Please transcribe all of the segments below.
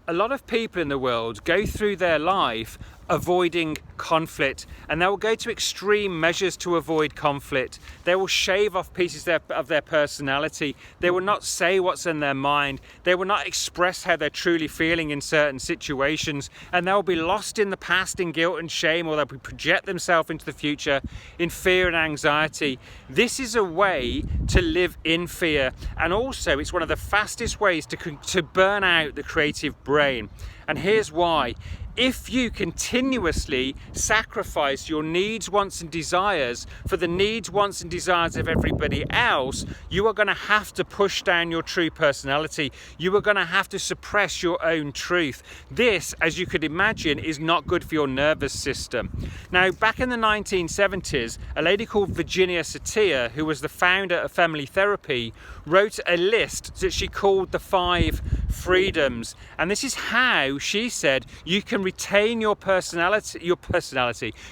a lot of people in the world go through their life avoiding conflict, and they will go to extreme measures to avoid conflict. They will shave off pieces of their personality. They will not say what's in their mind. They will not express how they're truly feeling in certain situations, and they'll be lost in the past in guilt and shame, or they'll project themselves into the future in fear and anxiety. This is a way to live in fear, and also it's one of the fastest ways to burn out the creative brain. And here's why. If you continuously sacrifice your needs, wants and desires for the needs, wants and desires of everybody else, you are going to have to push down your true personality. You are going to have to suppress your own truth. This, as you could imagine, is not good for your nervous system. Now, back in the 1970s, a lady called Virginia Satir, who was the founder of family therapy, wrote a list that she called the 5 freedoms. And this is how she said you can retain your personality.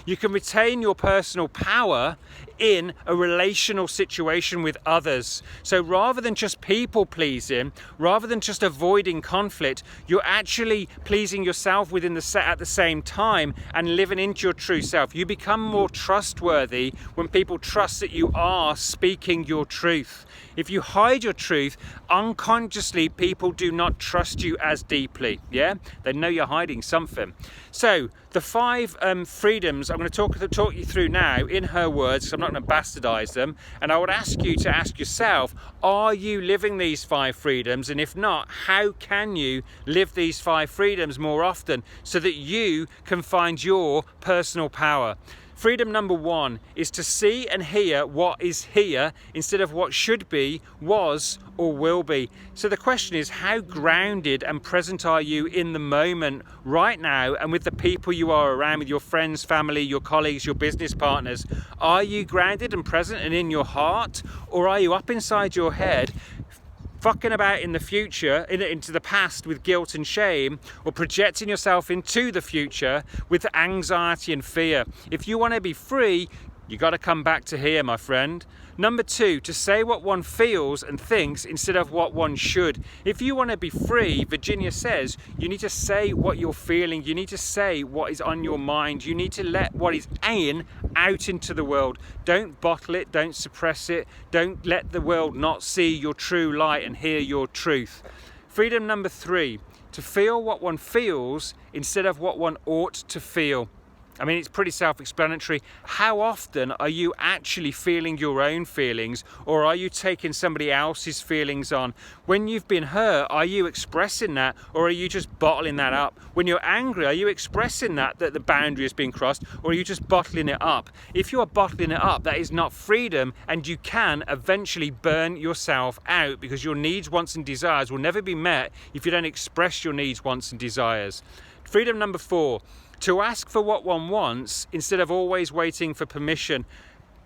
You can retain your personal power in a relational situation with others. So rather than just people pleasing, rather than just avoiding conflict, you're actually pleasing yourself within the set at the same time and living into your true self. You become more trustworthy when people trust that you are speaking your truth. If you hide your truth, unconsciously people do not trust you as deeply. Yeah, they know you're hiding something. So the 5 freedoms I'm going to talk you through now in her words, because I'm not going to bastardize them. And I would ask you to ask yourself, are you living these 5 freedoms? And if not, how can you live these 5 freedoms more often so that you can find your personal power? Freedom number 1 is to see and hear what is here instead of what should be, was, or will be. So the question is, how grounded and present are you in the moment right now and with the people you are around, with your friends, family, your colleagues, your business partners? Are you grounded and present and in your heart, or are you up inside your head fucking about in the future, into the past with guilt and shame, or projecting yourself into the future with anxiety and fear? If you want to be free, you got to come back to here, my friend. Number 2, to say what one feels and thinks instead of what one should. If you want to be free, Virginia says, you need to say what you're feeling. You need to say what is on your mind. You need to let what is in out into the world. Don't bottle it. Don't suppress it. Don't let the world not see your true light and hear your truth. Freedom number 3, to feel what one feels instead of what one ought to feel. I mean, it's pretty self-explanatory. How often are you actually feeling your own feelings, or are you taking somebody else's feelings on? When you've been hurt, are you expressing that, or are you just bottling that up? When you're angry, are you expressing that the boundary has been crossed, or are you just bottling it up? If you are bottling it up, that is not freedom, and you can eventually burn yourself out, because your needs, wants and desires will never be met if you don't express your needs, wants and desires. Freedom number 4. To ask for what one wants instead of always waiting for permission.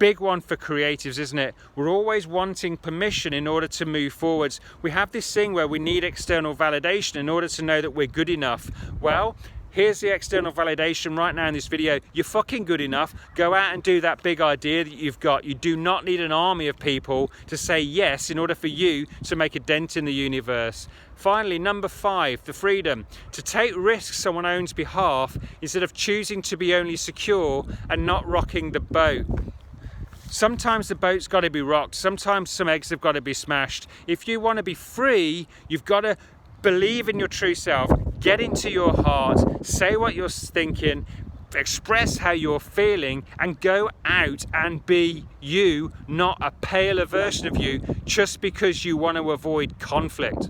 Big one for creatives, isn't it? We're always wanting permission in order to move forwards. We have this thing where we need external validation in order to know that we're good enough. Well, here's the external validation right now in this video. You're fucking good enough. Go out and do that big idea that you've got. You do not need an army of people to say yes in order for you to make a dent in the universe. Finally, number 5, the freedom to take risks on one's own behalf instead of choosing to be only secure and not rocking the boat. Sometimes the boat's got to be rocked. Sometimes some eggs have got to be smashed. If you want to be free, you've got to believe in your true self. Get into your heart. Say what you're thinking. Express how you're feeling and go out and be you, not a paler version of you, just because you want to avoid conflict.